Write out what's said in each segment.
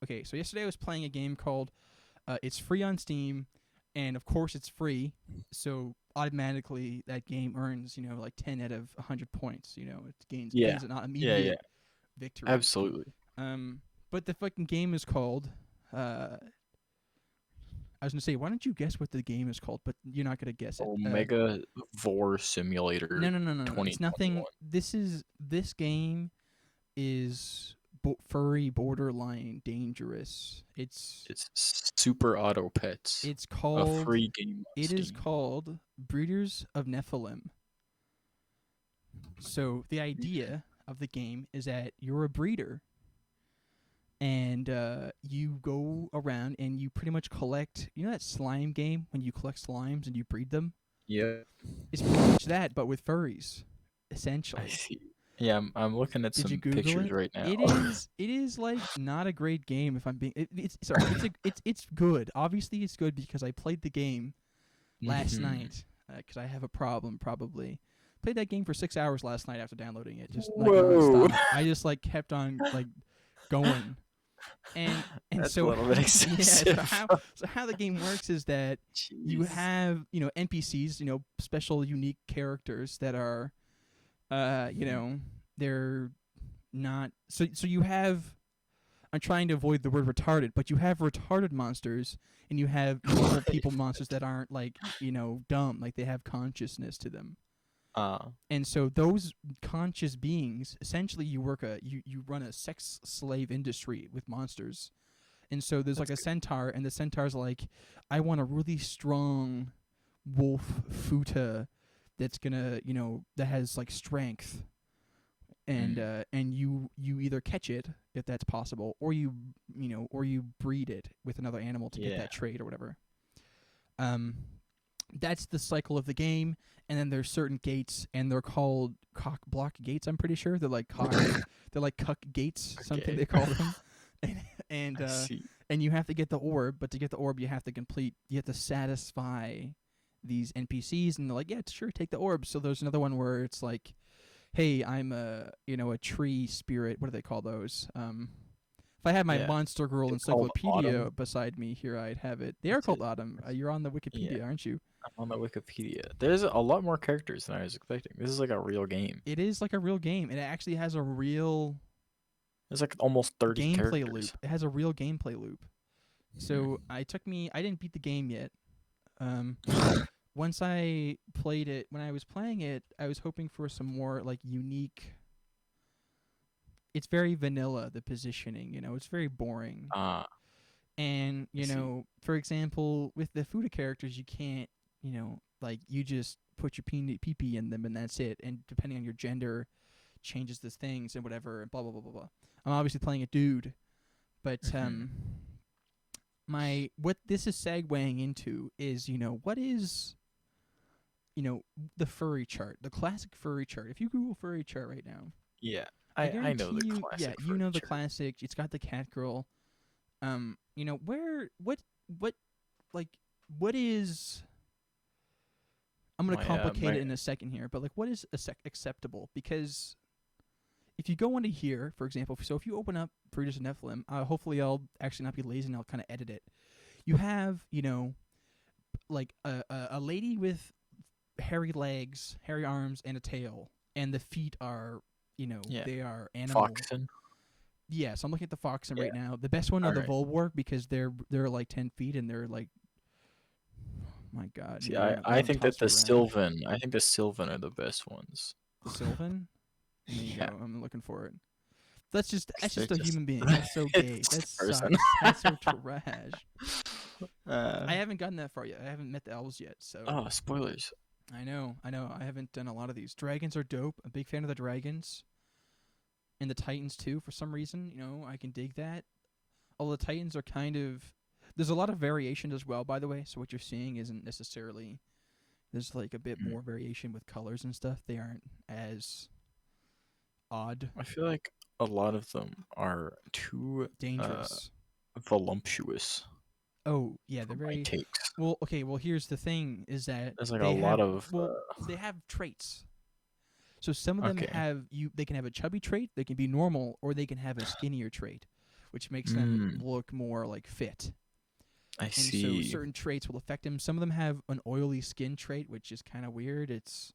okay, so yesterday I was playing a game called it's free on Steam, and of course it's free, so automatically that game earns like 10 out of 100 points. It Yeah. gains an Yeah, yeah. immediate victory. Absolutely. Um, but the fucking game is called. Uh, I was gonna say, why don't you guess what the game is called? But you're not gonna guess it. Omega Vor No, Simulator no, no, no, no. It's nothing. 2021. This game is furry borderline dangerous. It's Super Auto Pets, It's a called. free game on It is Steam. called Breeders of Nephilim. So the idea of the game is that you're a breeder, and you go around and you pretty much collect. You know that slime game when you collect slimes and you breed them. Yeah, It's pretty much that, but with furries, I essentially. see. Yeah, I'm looking at Did you some Google pictures it? right now. It is like not a great game if I'm being. It's sorry. It's good. Obviously, it's good because I played the game last Mhm. night because I have a problem probably. Played that game for 6 hours last night after downloading it, just like Whoa. nonstop. I just like kept on like going, and That's a so little bit yeah, excessive. so how the game works is that you Jeez. have NPCs, special unique characters that are they're not so you have. I'm trying to avoid the word retarded, but you have retarded monsters and you have normal people monsters that aren't like dumb, like they have consciousness to them. Uh, And so those conscious beings, essentially, you run a sex slave industry with monsters. And so there's like that's a good. centaur, and the centaur's like, I want a really strong wolf futa that's gonna that has like strength, Mm. and you either catch it if that's possible, or you breed it with another animal to get Yeah. that trait or whatever. Um, that's the cycle of the game, and then there's certain gates, and they're called cock block gates. I'm pretty sure they're like they're like cuck gates, something Okay. they call them, and and I uh, see. and you have to get the orb, but to get the orb, you have to satisfy these NPCs, and they're like, yeah, sure, take the orb. So there's another one where it's like, hey, I'm a tree spirit. What do they call those? If I had my Yeah. Monster Girl They're called encyclopedia Autumn. beside me here, I'd have it. They are Is called it? Autumn. You're on the Yeah. Wikipedia, aren't you? I'm on the Wikipedia. There's a lot more characters than I was expecting. This is like a real game. It is like a real game, and it actually has a real There's like almost 30 gameplay characters. loop. It has a real gameplay loop. So Hmm. I didn't beat the game yet. Um, once I played it, when I was playing it, I was hoping for some more like unique. It's very vanilla, the positioning. It's very boring. Ah, And I see. for example, with the Fuda characters, you can't, like you just put your pee in them and that's it. And depending on your gender, changes the things and whatever and blah blah blah blah blah. I'm obviously playing a dude, but Hmm. my what this is segueing into is what is the furry chart, the classic furry chart. If you Google furry chart right now, Yeah, I I know guarantee the you, yeah, classic you know the furniture. classic. It's got the cat girl. Where what like what is I'm gonna complicate My it in a second here, but like what is acceptable? Because if you go into here, for example, so if you open up Breeders of Nephilim, hopefully I'll actually not be lazy and I'll kind of edit it. You have like a lady with hairy legs, hairy arms, and a tail, and the feet are yeah, they are animal. Foxen. Yeah, so I'm looking at the Foxen Yeah. right now. The best one are All the right. Volborg because they're like 10 feet and they're like, my God, See, they I don't think that toss the you around. Sylvan, I think the Sylvan are the best ones. The Sylvan. There you Yeah, go. I'm looking for it. That's just they're a just human being. That's so gay. it's That just a person. sucks. That's so trash. uh, I haven't gotten that far yet. I haven't met the elves yet, so oh, spoilers. I know. I haven't done a lot of these. Dragons are dope. I'm a big fan of the dragons and the titans too. For some reason, I can dig that. Although the titans are kind of there's a lot of variation as well. By the way, so what you're seeing isn't necessarily there's like a bit Mm. more variation with colors and stuff. They aren't as odd, I feel like a lot of them are too dangerous. voluptuous Oh yeah, for they're my very takes. well. Okay, well here's the thing: is that There's like a lot of they have traits. So some of them okay. have you. They can have a chubby trait, they can be normal, or they can have a skinnier trait. which makes them Mm, look more like fit. I And so see. certain traits will affect them. Some of them have an oily skin trait, which is kind of weird. It's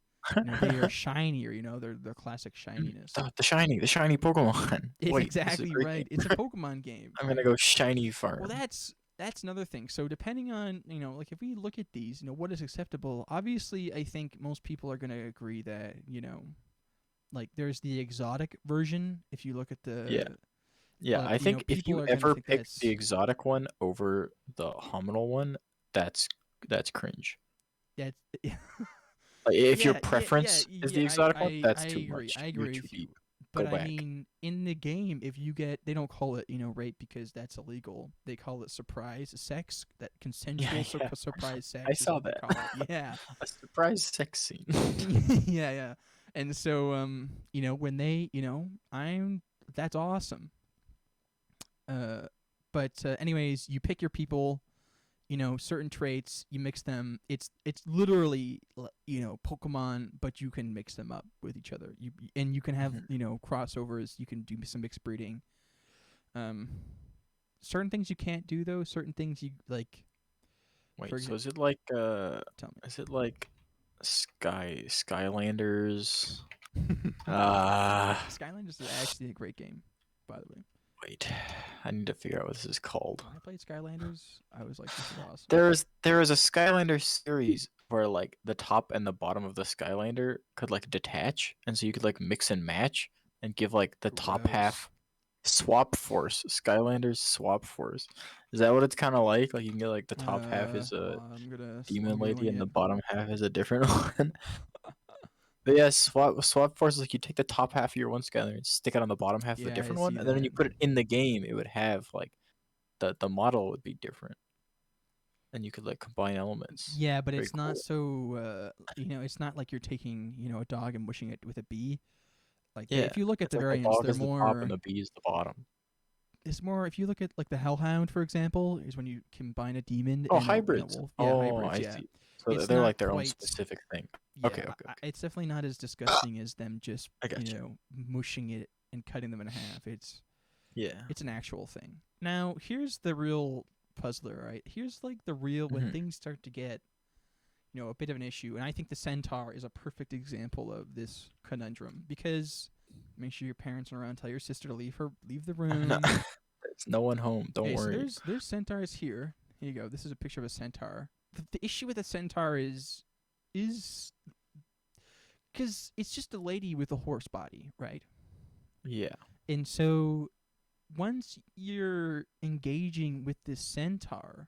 they are shinier. They're classic shininess. The shiny Pokemon. It's Wait, this is a exactly great right. game. It's a Pokemon game. I'm gonna go shiny Well, farm. that's another thing. So depending on like if we look at these, what is acceptable? Obviously, I think most people are gonna agree that like there's the exotic version. If you look at Yeah. the, Yeah, but I think if people you are gonna ever think pick the that's exotic one over the hominal one, that's that's cringe. that's Like if your preference is yeah. the exotic one, I that's too agree. much. I You're agree too with you. deep. But Go I back. mean, in the game, if you get, they don't call it rape because that's illegal. They call it surprise sex. That Yeah, consensual yeah. surprise I sex is saw what they that. call it. Yeah. A surprise sex scene. Yeah, yeah. And so when they, I'm that's awesome. Uh but anyways, you pick your people, certain traits, you mix them. It's literally Pokemon, but you can mix them up with each other. You can have, Mhm. crossovers, you can do some mixed breeding. Um Certain things you can't do though, certain things you like, for Wait, so example, tell is it like Skylanders? me. Ah, Skylanders is actually a great game, by the way. wait. I need to figure out what this is called. When I played Skylanders, I was like, this is awesome. There is a Skylander series where like the top and the bottom of the Skylander could like detach, and so you could like mix and match and give like the top Gross. half swap force. Skylanders swap force. Is that what it's kind of like? Like you can get like the top half is Hold a on, I'm demon lady googling and the it. bottom half is a different one. But yeah, swap force is like you take the top half of your one Skylander and stick it on the bottom half of the Yeah, I different one, see and then when that. you put it in the game, it would have like the model would be different, and you could like combine elements. Yeah, but Very it's not cool. so. It's not like you're taking a dog and mushing it with a bee. Like Yeah, if you look at it's the like the variants, dog they're is the top and more. the bee is the bottom. It's more. If you look at like the Hellhound, for example, is when you combine a demon Oh, and a hybrids. wolf. Yeah, Oh, hybrids. I Yeah, see. So it's they're not like their own quite. specific thing. Okay, Yeah, okay, okay. it's definitely not as disgusting as them just I got you. mushing it and cutting them in half. Yeah. It's an actual thing. Now, here's the real puzzler, right? Here's like the real when Hmm. things start to get, a bit of an issue, and I think the centaur is a perfect example of this conundrum because make sure your parents are around. Tell your sister to leave the No, room. there's no one home. Don't Okay, so worry. there's centaurs here. Here you go. This is a picture of a centaur. The issue with a centaur is because it's just a lady with a horse body, right? Yeah. And so once you're engaging with this centaur,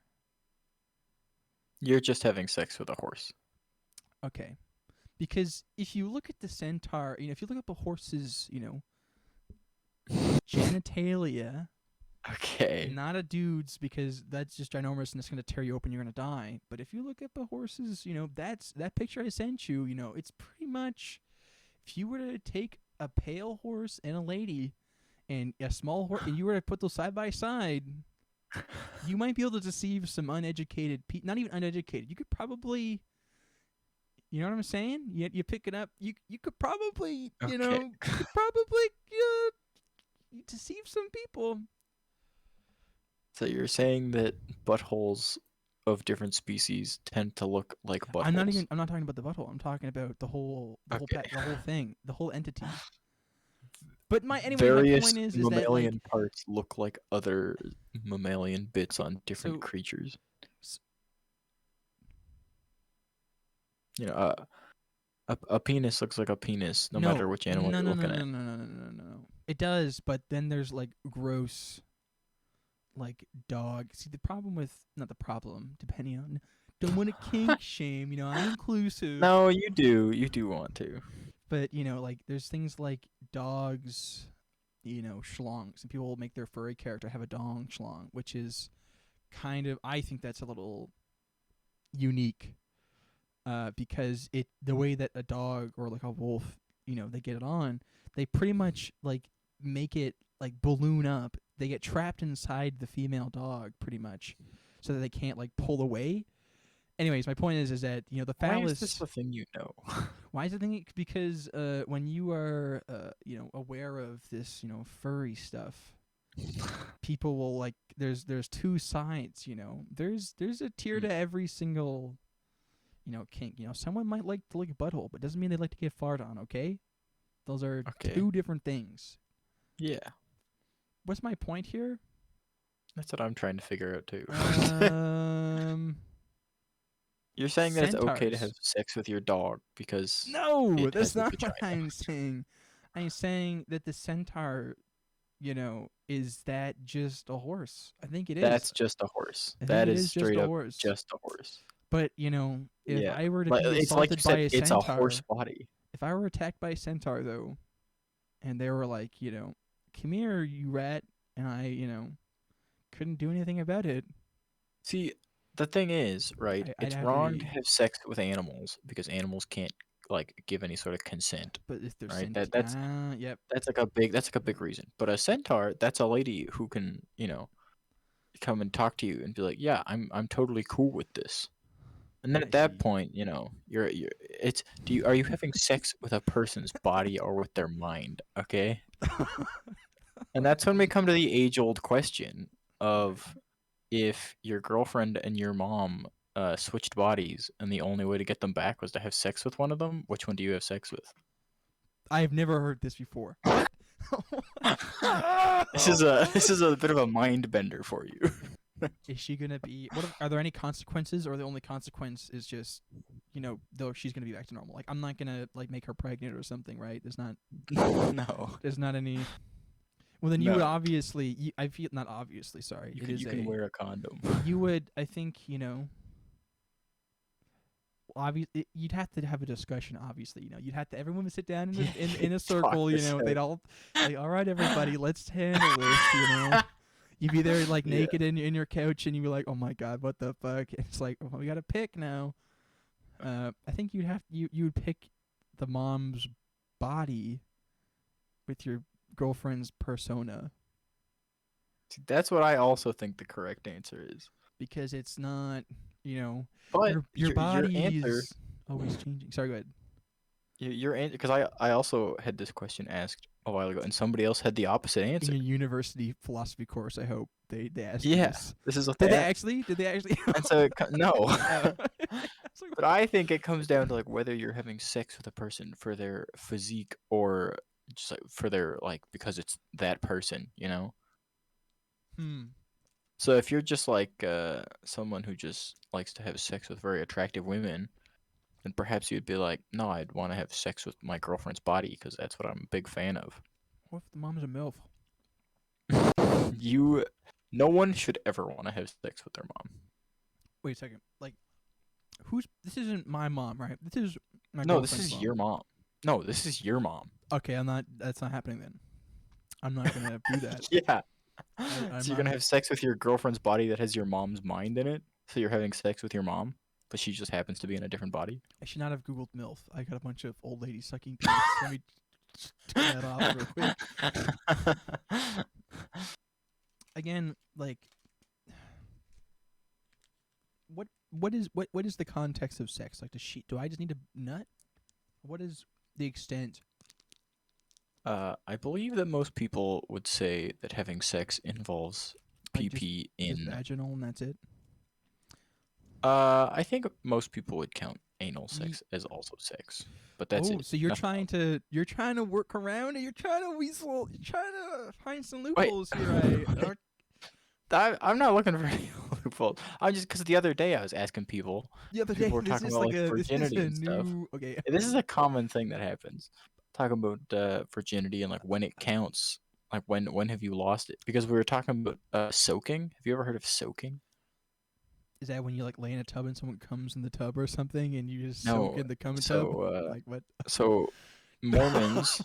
You're just having sex with a horse. okay, because if you look at the centaur, if you look up a horse's, genitalia, Okay. not a dude's, because that's just ginormous and it's gonna tear you open, you're gonna die. But if you look up a horse's, that picture I sent you, it's pretty much if you were to take a pale horse and a lady and a small horse, and you were to put those side by side, you might be able to deceive some uneducated not even uneducated. You could probably, you know what I'm saying? You pick it up. You could probably, Okay. you could probably deceive some people. So you're saying that buttholes of different species tend to look like buttholes. I'm not talking about the butthole. I'm talking about Okay. the whole thing, the whole entity. But my Various point is that like mammalian parts look like other mammalian bits on different so creatures. s- You know, a penis looks like a penis no no matter which animal no you're no no looking no at. no no no no no. It does, but then there's like gross like dog. See the problem with not the problem depending on don't want to kink shame. I'm inclusive, No, you do. You do want to. but like there's things like dogs, schlongs, and people will make their furry character have a dong schlong, which is kind of I think that's a little unique, because the way that a dog or like a wolf, they get it on, they pretty much like make it like balloon up. They get trapped inside the female dog pretty much, so that they can't like pull away. Anyways, my point is that the Why is this phallus. the thing you know? Why is the thing? Because when you are aware of this furry stuff, people will like there's two sides, there's a tier Mm, to every single kink. Someone might like to lick a butthole, but doesn't mean they like to get fart on. Okay, those are okay. two different things. Yeah. What's my point here? That's what I'm trying to figure out too. um You're saying that it's okay to have Centaurs. sex with your dog because No, it has that's a not what vagina. I'm saying. I'm saying that the centaur, is that just a horse? I think it is. That's just a horse. I think That it is is just straight a up horse. just a horse. But, if Yeah. I were to Like be you assaulted by said, a it's a horse centaur, body. if I were attacked by a centaur, though, and they were like, come here, you rat, and I, couldn't do anything about it, See, the thing is, right, I'd it's have to wrong to be. have sex with animals because animals can't like give any sort of consent, But if they're right? sentient, yep. That's like a big reason. But a centaur, that's a lady who can, come and talk to you and be like, "Yeah, I'm totally cool with this." And then I at that see. point, you're it's are you having sex with a person's body or with their mind, okay? And that's when we come to the age-old question Right. of if your girlfriend and your mom switched bodies and the only way to get them back was to have sex with one of them, which one do you have sex with? I've never heard this before. What? This is a bit of a mind bender for you. Is she gonna be? Are there any consequences, or the only consequence is just, though she's gonna be back to normal? Like I'm not gonna like make her pregnant or something, right? There's not. No. There's not any. Well, then you would No. obviously. I feel not obviously. Sorry, You it can is you can a. wear a condom. You would. I think obviously you'd have to have a discussion. Obviously, you'd have to. Everyone would sit down Yeah, in a talk circle. this They'd out. all like, all right, everybody, let's handle this. You'd be there like Yeah. naked in your couch, and you'd be like, "Oh my god, what the fuck?" And it's like, "Oh, we gotta pick now." I think you would pick the mom's body with your girlfriend's persona See, that's what I also think the correct answer is. because it's not, you know, But your your answer body's always changing. Sorry, go ahead. your answer because I also had this question asked a while ago and somebody else had the opposite In answer. your university philosophy course, I hope they asked you Yeah, this. this is what Did they they asked. actually? Did they actually? And so no. Oh. It's like, But I think it comes down to like whether you're having sex with a person for their physique or just like for their like because it's that person. hmm. So if you're just like someone who just likes to have sex with very attractive women, then perhaps you'd be like, no, I'd want to have sex with my girlfriend's body because that's what I'm a big fan of. What if the mom's a milf? You, no one should ever want to have sex with their mom. Wait a second. Like, this isn't my mom, right? This is my No, this girlfriend's is mom. your mom. No, this is your mom. Okay, I'm not. That's not happening then. I'm not gonna do that. Yeah. I'm So you're gonna not. have sex with your girlfriend's body that has your mom's mind in it. So you're having sex with your mom, but she just happens to be in a different body. I should not have googled milf. I got a bunch of old ladies sucking penis. Let me turn that off real quick. Again, like, what is the context of sex? Like, do I just need to nut? What is the extent? I believe that most people would say that having sex involves Like, PP just in. vaginal and that's it. I think most people would count anal Ye- sex as also sex, but that's Oh, it. so you're Nothing trying else. to work around it. You're trying to weasel. You're trying to find some Wait, loopholes here. I I'm not looking for any loopholes. I'm just because the other day I was asking people. the other day. People were talking about like This is virginity a and stuff. new. Okay. This is a common thing that happens. Talking about virginity and like when it counts. Like when have you lost it? Because we were talking about soaking. Have you ever heard of soaking? Is that when you like lay in a tub and someone comes in the tub or something and you just soak No. in the cum tub? So Like what? so Mormons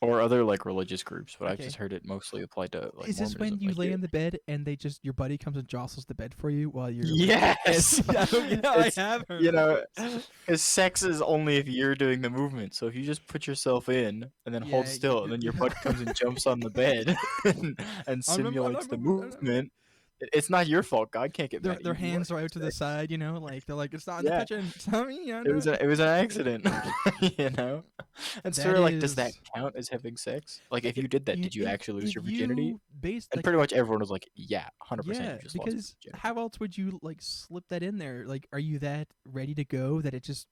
or other like religious groups, but I've Okay. just heard it mostly applied to like Is this Mormonism. when you Like lay in the bed and your buddy comes and jostles the bed for you while you're like, yes, yeah, I it's have heard you of know, this. because sex is only if you're doing the movement. So if you just put yourself in and then hold Yeah, still, and then your buddy comes and jumps on the bed and I'm simulates the moving. movement, It's not your fault. God can't get Their mad at their you. You want hands to are have out to the sex. side, like they're like, it's not in the Yeah, kitchen. It's not me. I it know was it. it was an accident. You know. And That so, like, does that is count as having sex? Like, if if you did that, you did you actually lose if your virginity? you based And like pretty much everyone was like, "Yeah, 100%. yeah, You just lost your because virginity." how else would you like slip that in there? Like, are you that ready to go that it just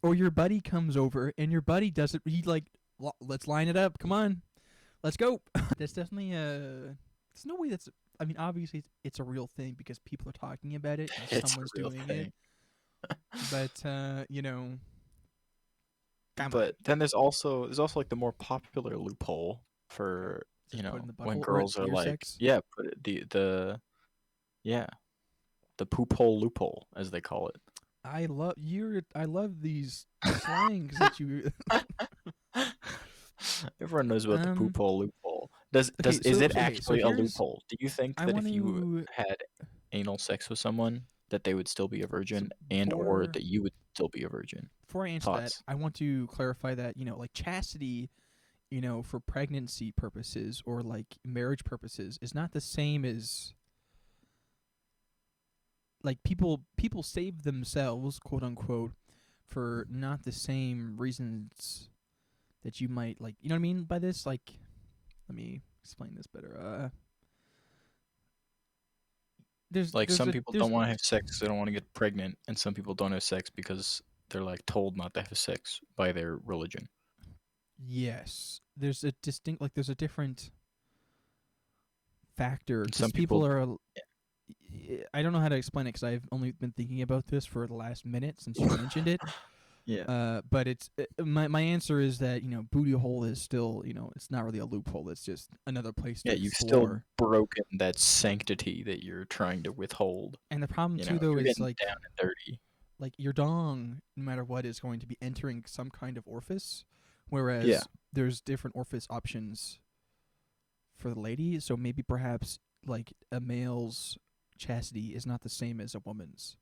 or your buddy comes over and your buddy does it? He like, let's line it up. Come on, let's go. That's definitely a. There's no way that's. I mean, obviously it's a real thing because people are talking about it and It's a someone's real doing it. thing. But come on. But then there's also like the more popular loophole for Is it put in the when butthole or girls are ear like, sex? yeah, put it, yeah, the poop hole loophole as they call it. I love these slangs that you. Everyone knows about the poop um. hole loophole. Is it So actually a here's. loophole? Do you think I that want if you to had anal sex with someone that they would still be a so virgin and or before that you would still be a virgin? before I answer that, Thoughts? I want to clarify that like chastity, for pregnancy purposes or like marriage purposes is not the same as like people save themselves, quote unquote, for not the same reasons that you might like. You know what I mean by this? Like, let me explain this better. Like some people There's don't want to have sex 'cause they don't want to get pregnant, and some people don't have sex because they're like told not to have sex by their religion. yes, there's a different factor And because some people people, are. I don't know how to explain it because I've only been thinking about this for the last minute since you mentioned it. yeah, But it's my answer is that booty hole is still it's not really a loophole. It's just another place to yeah, you've still explore. broken that sanctity that you're trying to withhold. And the problem too though You're is getting down and dirty. like your dong, no matter what, is going to be entering some kind of orifice, Yeah. whereas there's different orifice options for the lady. So maybe perhaps like a male's chastity is not the same as a woman's,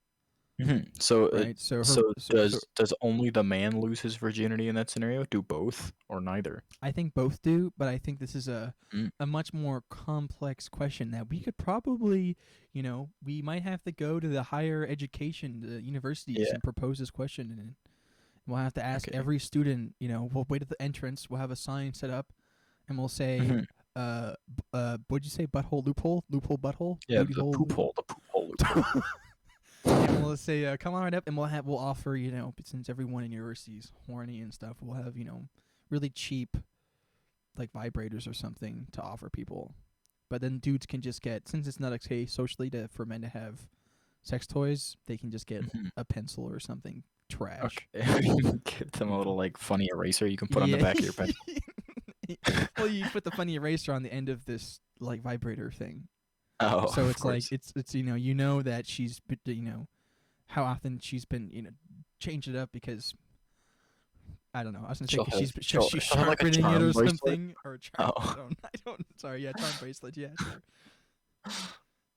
So, right? so does only the man lose his virginity in that scenario? Do both or neither? I think both do, but I think this is Mm, a much more complex question that we could probably, we might have to go to the higher education, the universities, yeah. and propose this question, and we'll have to ask Okay. every student. We'll wait at the entrance. We'll have a sign set up, and we'll say, Mhm. what'd you say? Butthole loophole, loophole butthole, Yeah. booty The hole. poop hole. The poop hole loophole. And we'll say, come on right up, and we'll offer, since everyone in university is horny and stuff, we'll have really cheap like vibrators or something to offer people. But then dudes can just get, since it's not okay socially for men to have sex toys, they can just get Mhm. a pencil or something trash. Okay. Give them a little like funny eraser you can put on the Yeah. back of your pencil. Well, you put the funny eraser on the end of this like vibrator thing, Oh, so of it's like course. it's that she's how often she's been changed it up because I don't know. I was gonna say She'll 'cause have she's she'll have like a sharpening it charm or bracelet. something or charm. Oh. I don't. Sorry. Yeah, charm bracelet. Yeah, sure.